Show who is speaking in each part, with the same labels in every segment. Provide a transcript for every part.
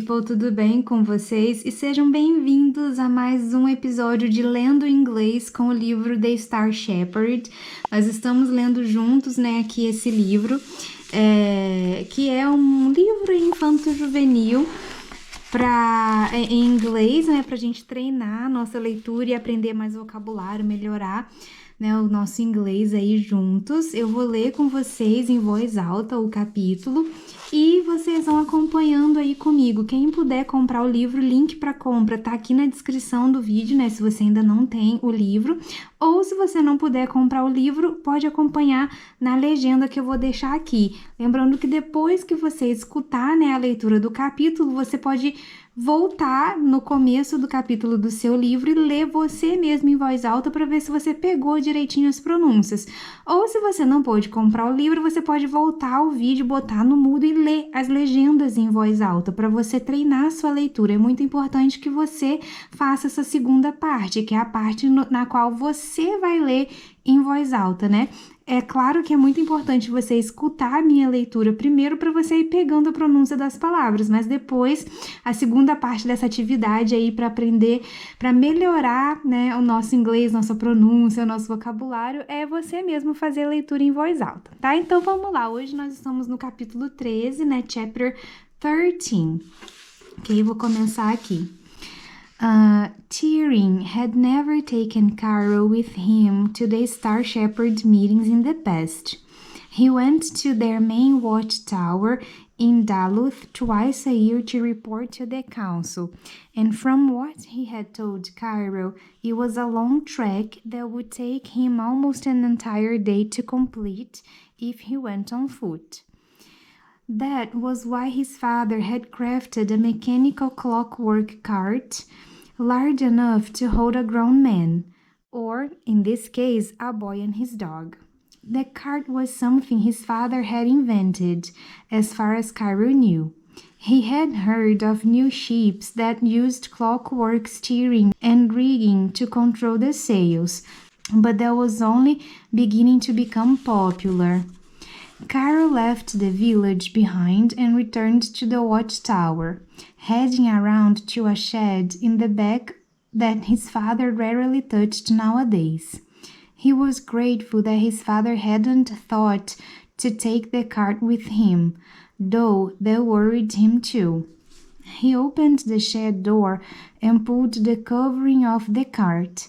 Speaker 1: people, tudo bem com vocês? E sejam bem-vindos a mais um episódio de Lendo Inglês com o livro The Star Shepherd. Nós estamos lendo juntos, aqui esse livro, que é um livro infanto-juvenil em inglês, pra gente treinar a nossa leitura e aprender mais vocabulário, melhorar o nosso inglês aí juntos. Eu vou ler com vocês em voz alta o capítulo e vocês vão acompanhando aí comigo. Quem puder comprar o livro, link para compra tá aqui na descrição do vídeo, se você ainda não tem o livro. Ou se você não puder comprar o livro, pode acompanhar na legenda que eu vou deixar aqui. Lembrando que depois que você escutar, a leitura do capítulo, você pode voltar no começo do capítulo do seu livro e ler você mesmo em voz alta para ver se você pegou direitinho as pronúncias. Ou se você não pôde comprar o livro, você pode voltar ao vídeo, botar no mudo e ler as legendas em voz alta para você treinar a sua leitura. É muito importante que você faça essa segunda parte, que é a parte na qual você vai ler em voz alta, É claro que é muito importante você escutar a minha leitura primeiro para você ir pegando a pronúncia das palavras, mas depois a segunda parte dessa atividade aí para aprender, para melhorar, o nosso inglês, nossa pronúncia, o nosso vocabulário, é você mesmo fazer a leitura em voz alta, tá? Então vamos lá, hoje nós estamos no capítulo 13, chapter 13. Ok, vou começar aqui. Tyrion had never taken Carol with him to the Star Shepherd meetings in the past. He went to their main watchtower in Duluth twice a year to report to the council, and from what he had told Carol, it was a long trek that would take him almost an entire day to complete if he went on foot. That was why his father had crafted a mechanical clockwork cart large enough to hold a grown man, or, in this case, a boy and his dog. The cart was something his father had invented, as far as Cairo knew. He had heard of new ships that used clockwork steering and rigging to control the sails, but that was only beginning to become popular. Carol left the village behind and returned to the watchtower, heading around to a shed in the back that his father rarely touched nowadays. He was grateful that his father hadn't thought to take the cart with him, though that worried him too. He opened the shed door and pulled the covering off the cart.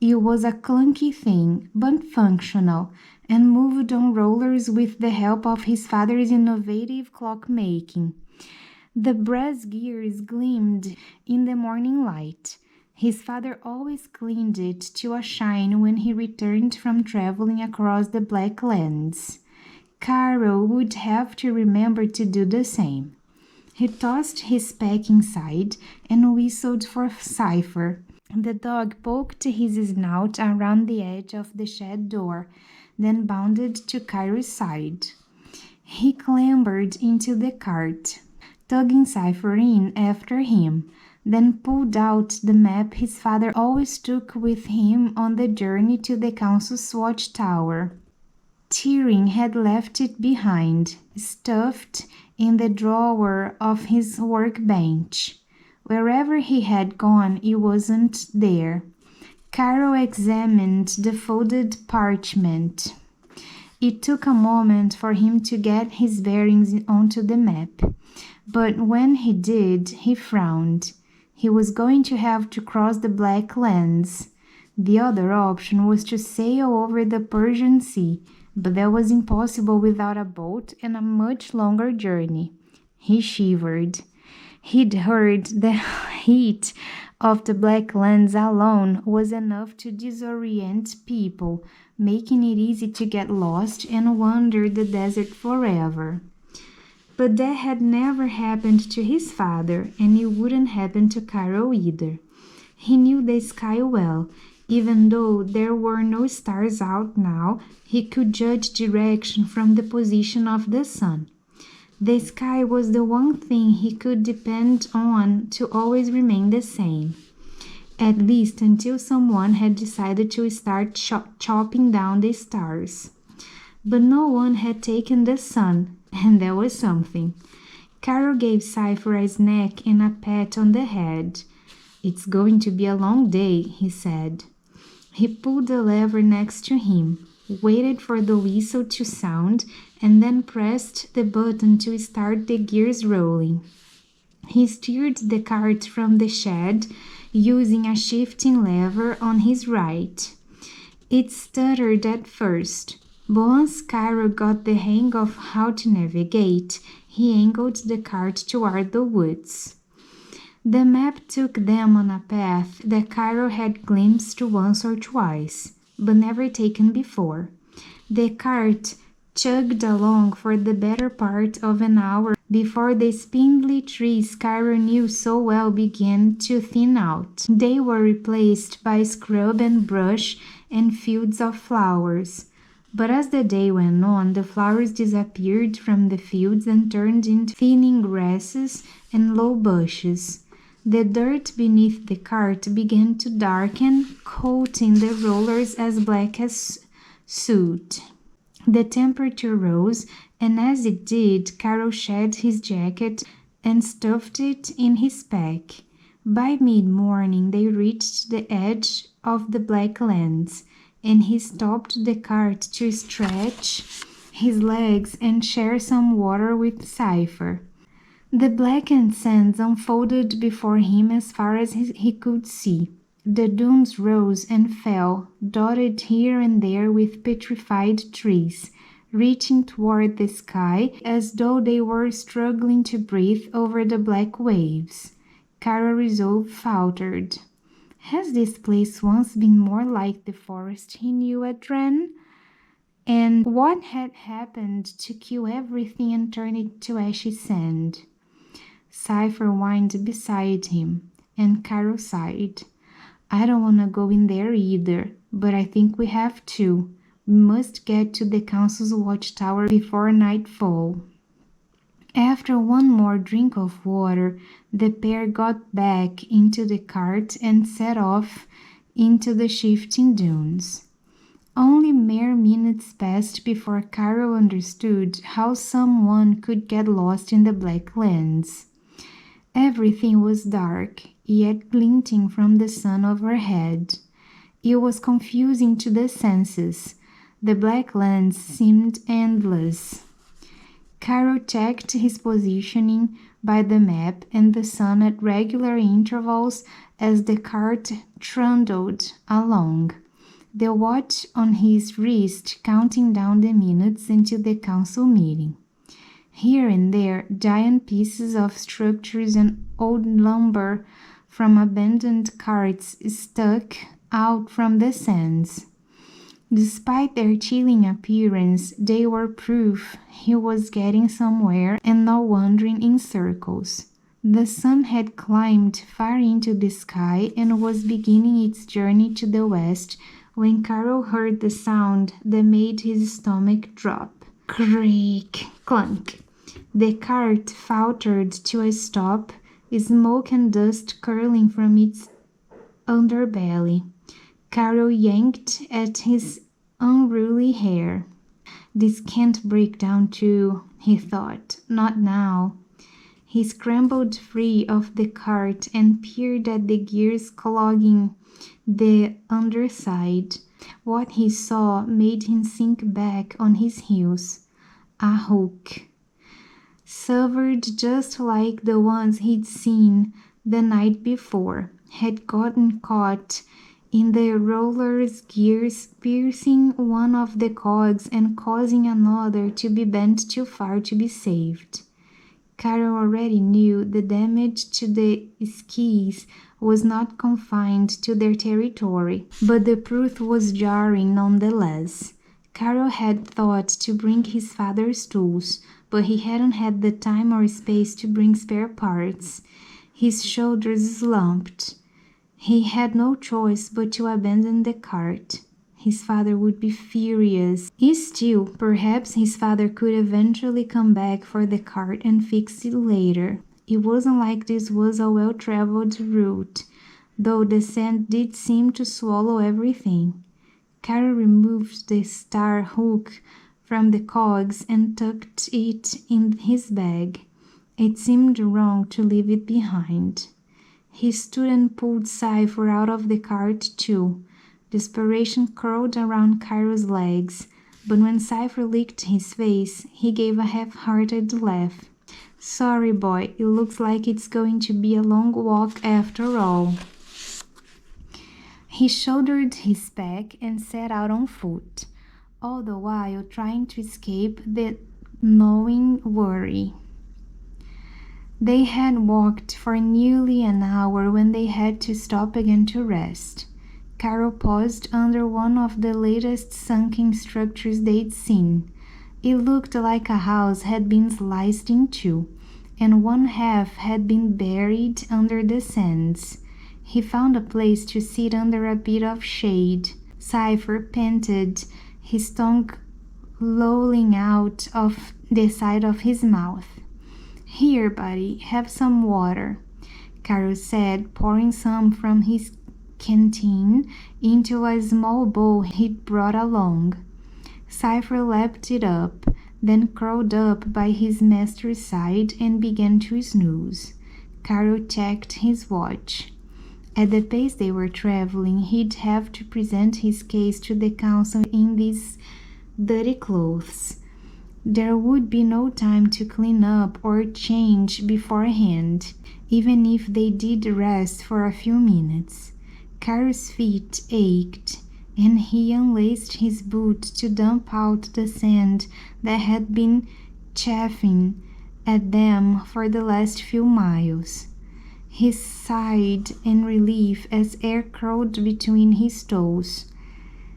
Speaker 1: It was a clunky thing, but functional, and moved on rollers with the help of his father's innovative clockmaking. The brass gears gleamed in the morning light. His father always cleaned it to a shine when he returned from traveling across the Black Lands. Carol would have to remember to do the same. He tossed his pack inside and whistled for Cypher. The dog poked his snout around the edge of the shed door, then bounded to Cairo's side. He clambered into the cart, tugging Cypher in after him, then pulled out the map his father always took with him on the journey to the council's watchtower. Tyrion had left it behind, stuffed in the drawer of his workbench. Wherever he had gone, it wasn't there. Carol examined the folded parchment. It took a moment for him to get his bearings onto the map, but when he did, he frowned. He was going to have to cross the Black Lands. The other option was to sail over the Persian Sea, but that was impossible without a boat and a much longer journey. He shivered. He'd heard the heat of the Black Lands alone was enough to disorient people, making it easy to get lost and wander the desert forever. But that had never happened to his father, and it wouldn't happen to Carol either. He knew the sky well. Even though there were no stars out now, he could judge direction from the position of the sun. The sky was the one thing he could depend on to always remain the same, at least until someone had decided to start chopping down the stars. But no one had taken the sun, and that was something. Carol gave Cypher a snack and a pat on the head. "It's going to be a long day," he said. He pulled the lever next to him, waited for the whistle to sound, and then pressed the button to start the gears rolling. He steered the cart from the shed using a shifting lever on his right. It stuttered at first, but once Cairo got the hang of how to navigate, he angled the cart toward the woods. The map took them on a path that Cairo had glimpsed once or twice, but never taken before. The cart chugged along for the better part of an hour before the spindly trees Cairo knew so well began to thin out. They were replaced by scrub and brush and fields of flowers. But as the day went on, the flowers disappeared from the fields and turned into thinning grasses and low bushes. The dirt beneath the cart began to darken, coating the rollers as black as soot. The temperature rose, and as it did, Carol shed his jacket and stuffed it in his pack. By mid-morning, they reached the edge of the Black Lands, and he stopped the cart to stretch his legs and share some water with Cypher. The blackened sands unfolded before him as far as he could see. The dunes rose and fell, dotted here and there with petrified trees, reaching toward the sky as though they were struggling to breathe over the black waves. Caro's resolve faltered. Has this place once been more like the forest he knew at Ren? And what had happened to kill everything and turn it to ashy sand? Cypher whined beside him, and Carol sighed. I don't want to go in there either, but I think we have to. We must get to the council's watchtower before nightfall. After one more drink of water, the pair got back into the cart and set off into the shifting dunes. Only mere minutes passed before Carol understood how someone could get lost in the Black Lands. Everything was dark, yet glinting from the sun overhead. It was confusing to the senses. The Black Lands seemed endless. Carol checked his positioning by the map and the sun at regular intervals as the cart trundled along, the watch on his wrist counting down the minutes until the council meeting. Here and there, giant pieces of structures and old lumber from abandoned carts stuck out from the sands. Despite their chilling appearance, they were proof he was getting somewhere and not wandering in circles. The sun had climbed far into the sky and was beginning its journey to the west when Carol heard the sound that made his stomach drop. Creak, clunk. The cart faltered to a stop, smoke and dust curling from its underbelly. Carol yanked at his unruly hair. This can't break down too, he thought. Not now. He scrambled free of the cart and peered at the gears clogging the underside. What he saw made him sink back on his heels. A hook. Severed just like the ones he'd seen the night before, had gotten caught in the roller's gears, piercing one of the cogs and causing another to be bent too far to be saved. Carol already knew the damage to the skis was not confined to their territory, but the truth was jarring nonetheless. Carol had thought to bring his father's tools, but he hadn't had the time or space to bring spare parts. His shoulders slumped. He had no choice but to abandon the cart. His father would be furious. Still, perhaps his father could eventually come back for the cart and fix it later. It wasn't like this was a well-traveled route, though the sand did seem to swallow everything. Carol removed the star hook from the cogs and tucked it in his bag. It seemed wrong to leave it behind. He stood and pulled Cypher out of the cart too. Desperation curled around Cairo's legs, but when Cypher licked his face, he gave a half-hearted laugh. "Sorry, boy, it looks like it's going to be a long walk after all." He shouldered his pack and set out on foot, all the while trying to escape the gnawing worry. They had walked for nearly an hour when they had to stop again to rest. Cairo paused under one of the latest sunken structures they'd seen. It looked like a house had been sliced in two, and one half had been buried under the sands. He found a place to sit under a bit of shade. Cypher panted, his tongue lolling out of the side of his mouth. "Here, buddy, have some water," Cairo said, pouring some from his canteen into a small bowl he'd brought along. Cypher lapped it up, then curled up by his master's side and began to snooze. Cairo checked his watch. At the pace they were traveling, he'd have to present his case to the council in these dirty clothes. There would be no time to clean up or change beforehand, even if they did rest for a few minutes. Cairo's feet ached, and he unlaced his boot to dump out the sand that had been chafing at them for the last few miles. He sighed in relief as air curled between his toes.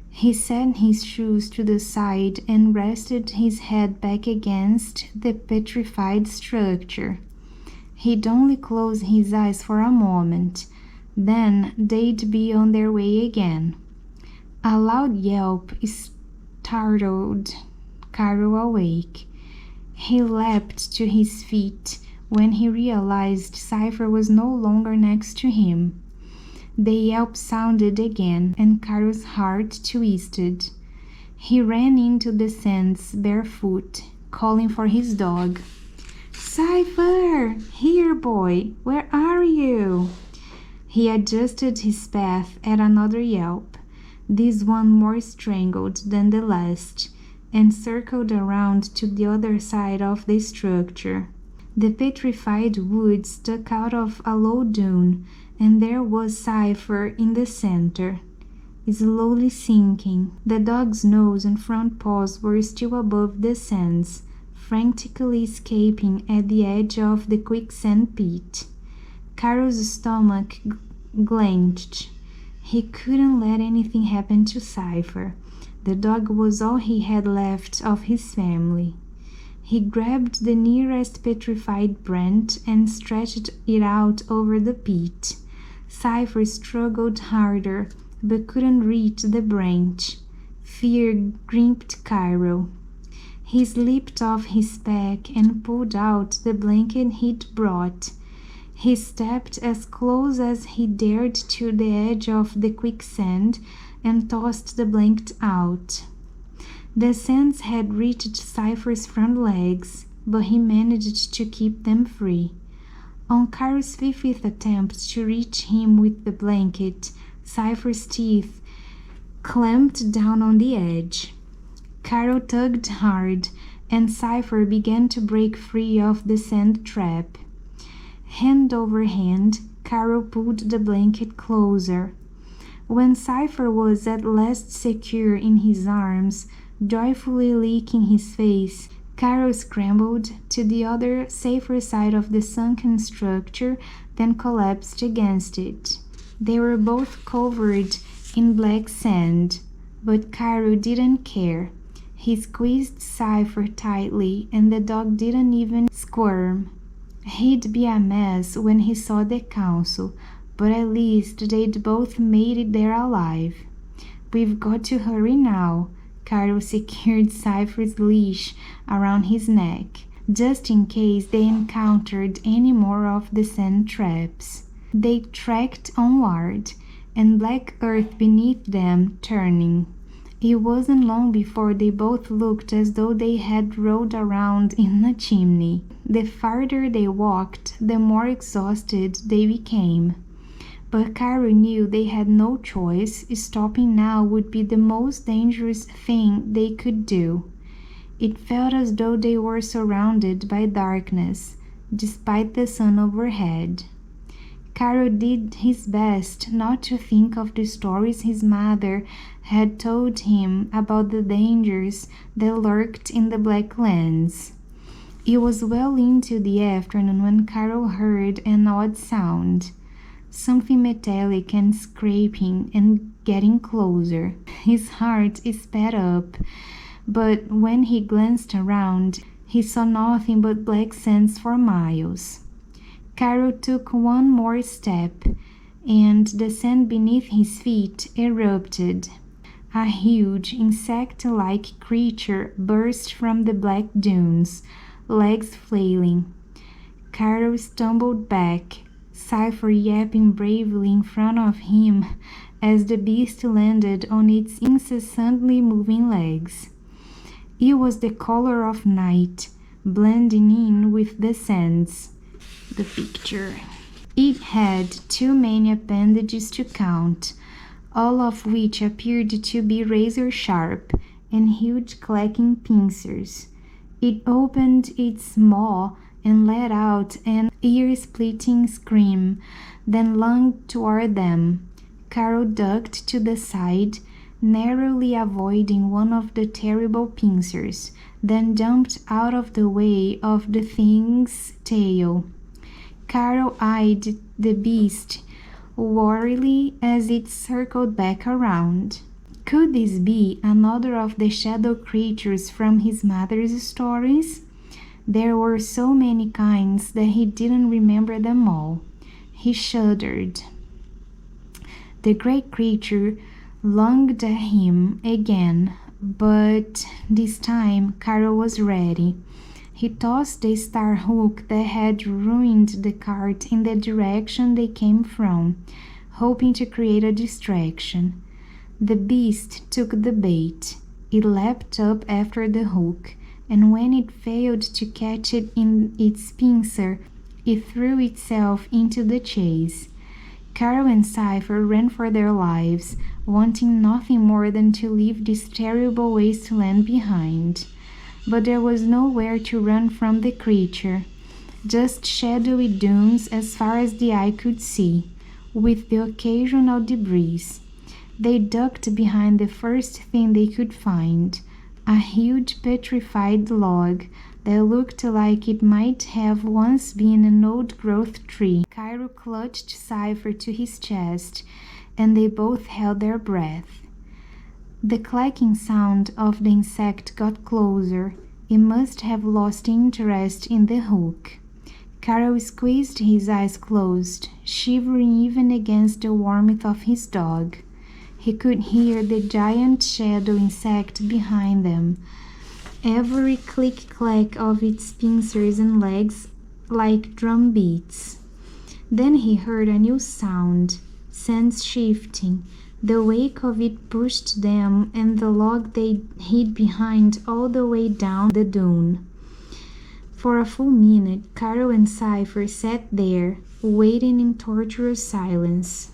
Speaker 1: He set his shoes to the side and rested his head back against the petrified structure. He'd only close his eyes for a moment, then they'd be on their way again. A loud yelp startled Cairo awake. He leapt to his feet when he realized Cypher was no longer next to him. The yelp sounded again, and Cairo's heart twisted. He ran into the sands barefoot, calling for his dog. "Cypher! Here, boy! Where are you?" He adjusted his path at another yelp, this one more strangled than the last, and circled around to the other side of the structure. The petrified wood stuck out of a low dune, and there was Cypher in the center, slowly sinking. The dog's nose and front paws were still above the sands, frantically escaping at the edge of the quicksand pit. Cairo's stomach clenched. He couldn't let anything happen to Cypher. The dog was all he had left of his family. He grabbed the nearest petrified branch and stretched it out over the pit. Cypher struggled harder, but couldn't reach the branch. Fear gripped Cairo. He slipped off his pack and pulled out the blanket he'd brought. He stepped as close as he dared to the edge of the quicksand and tossed the blanket out. The sands had reached Cypher's front legs, but he managed to keep them free. On Cairo's fifth attempt to reach him with the blanket, Cypher's teeth clamped down on the edge. Cairo tugged hard, and Cypher began to break free of the sand trap. Hand over hand, Cairo pulled the blanket closer. When Cypher was at last secure in his arms, joyfully licking his face, Cairo scrambled to the other, safer side of the sunken structure, then collapsed against it. They were both covered in black sand, but Cairo didn't care. He squeezed Cypher tightly, and the dog didn't even squirm. He'd be a mess when he saw the council, but at least they'd both made it there alive. "We've got to hurry now." Cairo secured Cypher's leash around his neck, just in case they encountered any more of the sand traps. They trekked onward, and black earth beneath them turning. It wasn't long before they both looked as though they had rolled around in a chimney. The farther they walked, the more exhausted they became. But Caro knew they had no choice. Stopping now would be the most dangerous thing they could do. It felt as though they were surrounded by darkness, despite the sun overhead. Caro did his best not to think of the stories his mother had told him about the dangers that lurked in the Black Lands. It was well into the afternoon when Caro heard an odd sound, something metallic and scraping and getting closer. His heart sped up, but when he glanced around, he saw nothing but black sands for miles. Caro took one more step, and the sand beneath his feet erupted. A huge, insect-like creature burst from the black dunes, legs flailing. Caro stumbled back, Cypher yapping bravely in front of him as the beast landed on its incessantly moving legs. It was the color of night, blending in with the sands. The picture. It had too many appendages to count, all of which appeared to be razor-sharp and huge clacking pincers. It opened its maw and let out an ear-splitting scream, then lunged toward them. Caro ducked to the side, narrowly avoiding one of the terrible pincers, then jumped out of the way of the thing's tail. Caro eyed the beast warily as it circled back around. Could this be another of the shadow creatures from his mother's stories? There were so many kinds that he didn't remember them all. He shuddered. The great creature lunged at him again, but this time Caro was ready. He tossed the star hook that had ruined the cart in the direction they came from, hoping to create a distraction. The beast took the bait. It leapt up after the hook, and when it failed to catch it in its pincer, it threw itself into the chase. Caro and Cypher ran for their lives, wanting nothing more than to leave this terrible wasteland behind. But there was nowhere to run from the creature, just shadowy dunes as far as the eye could see, with the occasional debris. They ducked behind the first thing they could find, a huge petrified log that looked like it might have once been an old-growth tree. Caro clutched Cypher to his chest, and they both held their breath. The clacking sound of the insect got closer. It must have lost interest in the hook. Caro squeezed his eyes closed, shivering even against the warmth of his dog. He could hear the giant shadow insect behind them, every click-clack of its pincers and legs like drum beats. Then he heard a new sound, sands shifting. The wake of it pushed them and the log they hid behind all the way down the dune. For a full minute, Caro and Cypher sat there, waiting in torturous silence.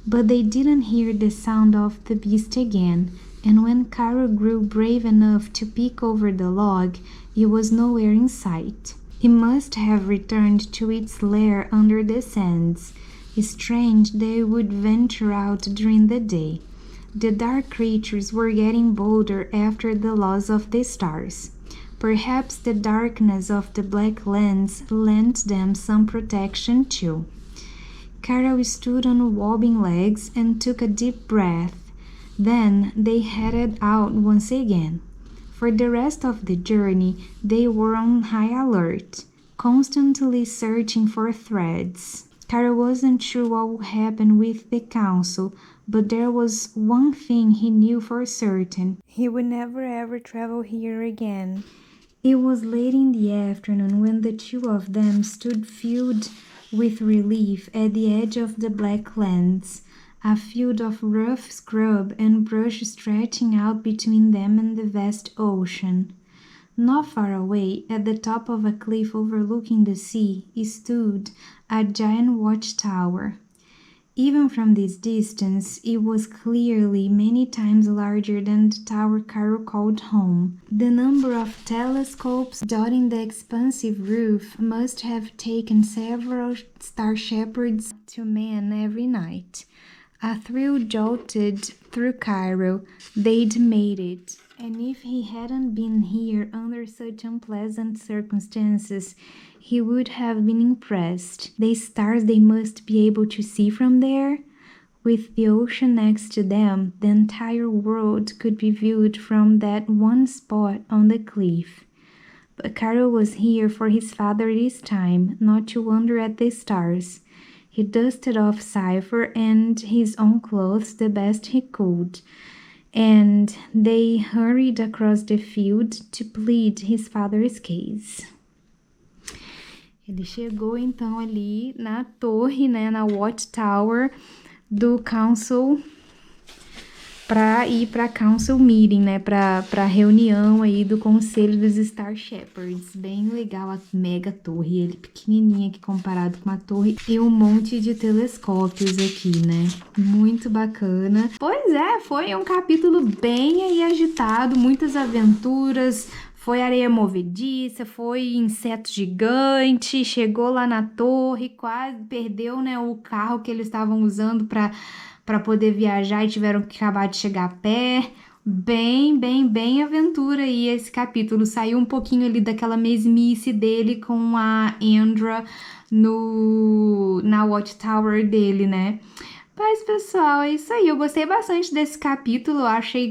Speaker 1: But they didn't hear the sound of the beast again, and when Caro grew brave enough to peek over the log, it was nowhere in sight. It must have returned to its lair under the sands. Strange they would venture out during the day. The dark creatures were getting bolder after the loss of the stars. Perhaps the darkness of the Black Lands lent them some protection too. Caro stood on wobbling legs and took a deep breath. Then they headed out once again. For the rest of the journey, they were on high alert, constantly searching for threads. Caro wasn't sure what would happen with the council, but there was one thing he knew for certain. He would never ever travel here again. It was late in the afternoon when the two of them stood filled with relief at the edge of the Black Lands. a field of rough scrub and brush stretching out between them and the vast ocean. Not far away, at the top of a cliff overlooking the sea, stood a giant watchtower. Even from this distance, it was clearly many times larger than the tower Carol called home. The number of telescopes dotting the expansive roof must have taken several star shepherds to man every night. A thrill jolted through Cairo. They'd made it. And if he hadn't been here under such unpleasant circumstances, he would have been impressed. The stars they must be able to see from there. With the ocean next to them, the entire world could be viewed from that one spot on the cliff. But Carol was here for his father this time, not to wonder at the stars. He dusted off Cypher and his own clothes the best he could, and they hurried across the field to plead his father's case. Ele chegou então ali na torre, né, na watchtower do council, para ir para council meeting, né, para reunião aí do conselho dos Star Shepherds. Bem legal a mega torre, ele pequenininha aqui comparado com a torre e um monte de telescópios aqui, né? Muito bacana. Pois é, foi um capítulo bem aí agitado, muitas aventuras. Foi areia movediça, foi inseto gigante, chegou lá na torre, quase perdeu, né, o carro que eles estavam usando para poder viajar e tiveram que acabar de chegar a pé. Bem aventura aí esse capítulo. Saiu um pouquinho ali daquela mesmice dele com a Andra na watchtower dele, né? Mas, pessoal, é isso aí. Eu gostei bastante desse capítulo.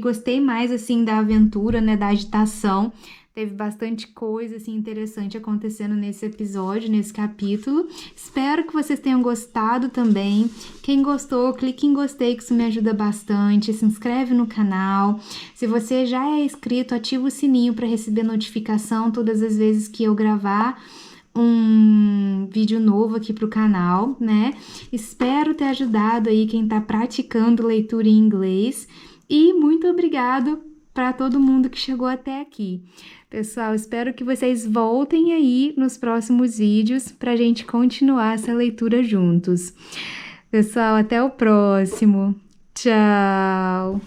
Speaker 1: Gostei mais, assim, da aventura, né, da agitação. Teve bastante coisa, assim, interessante acontecendo nesse episódio, nesse capítulo. Espero que vocês tenham gostado também. Quem gostou, clique em gostei, que isso me ajuda bastante. Se inscreve no canal. Se você já é inscrito, ativa o sininho para receber notificação todas as vezes que eu gravar um vídeo novo aqui pro canal, né? Espero ter ajudado aí quem tá praticando leitura em inglês. E muito obrigado para todo mundo que chegou até aqui. Pessoal, espero que vocês voltem aí nos próximos vídeos para a gente continuar essa leitura juntos. Pessoal, até o próximo. Tchau!